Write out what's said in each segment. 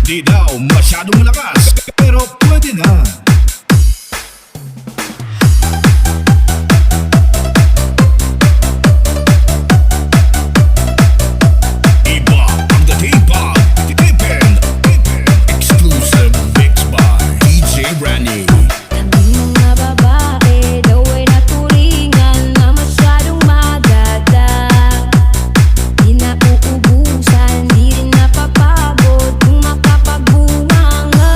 Di daw masyadong malakas, pero pwede na. Iba ang dating pag titipin. Exclusive mix by DJ Ranny. Kaming mga babae daw ay naturingan na masyadong maganda. Di na uubusan, di rin napapagod kung makapagbunganga.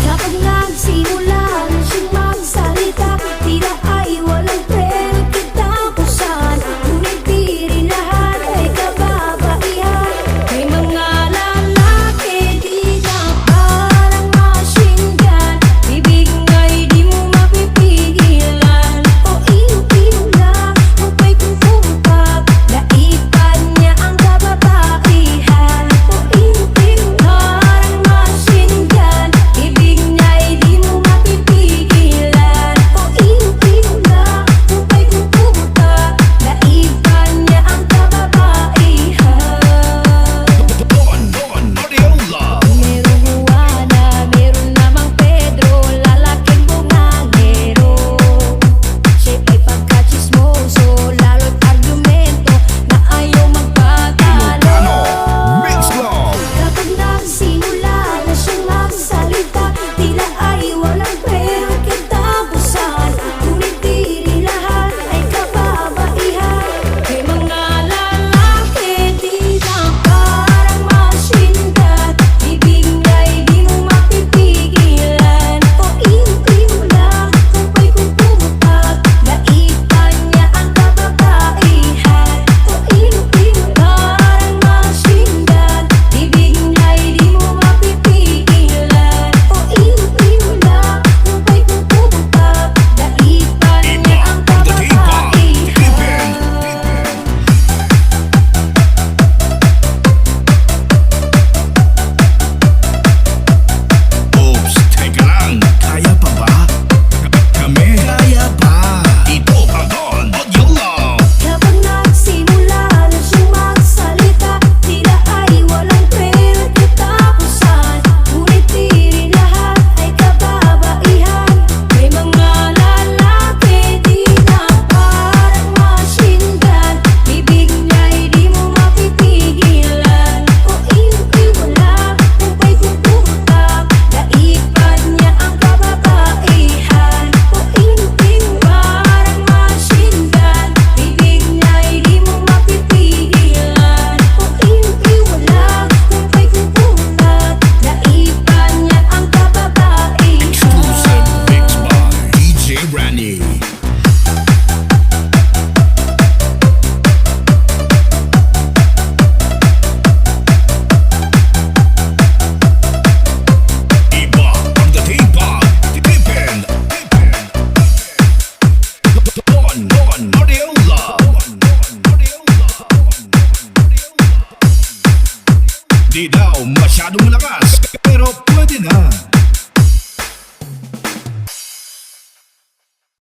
Kapag nagsimula na siyang magsalita, tila ay walang preno kitapusan. Ngunit di rin lahat ay kababaihan. May mga lalaki di na parang machine gun. Bibig nga'y di mo mapipigilan. O ilo-ilo lang, mapay kung pumpak. Naipan niya ang kababaihan. O ilo-ilo parang machine gun. Bibig nga'y di mo mapipigilan. O ilo-ilo lang, mapay kung pumpak. Naipan niya ang kababaihan. Don Audio Love. Merong Juana, meron namang Pedro, lalaking bungangero. Siya'y ay pagkachismoso, lalo't argumento na ayaw magpatalo. Mix Club. Kapag nagsimula na siyang magsalita, tila ay walang pero kitapusan. Ngunit di rin lahat ay kababaihan. May mga lalaki di na parang machine gun. Bibig nga'y di mo mapipigilan. O ilo-ilo lang, kumpay kung pumupak. Naipan niya ang kababaihan. O ilo-ilo parang machine gun. Bibig nga'y di mo mapipigilan. O ilo-ilo lang, kumpay kung pumupak. Naipan niya ang Ang dating pag titipin. Oops, teka lang. Kaya pa ba? Kami? Kaya pa. Ito pa Don Audio Love. Kapag nagsimula na siyang magsalita, tila ay walang pero kitapusan. Ngunit di rin lahat ay kababaihan. May mga lalaki di na parang machine gun. Bibig nga'y di mo mapipigilan. O ilo-ilo lang, kumpay kung pumutak. Naipan niya ang kababaihan. O ilo-ilo parang machine gun. Bibig nga'y di mo mapipigilan. O ilo-ilo lang, kumpay kung pumutak. Naipan niya ang kababaihan. Exclusive mix by DJ Ranny. Iba ang dating pag titipin. Don Audio Love. Di daw masyadong malakas, pero pwede na.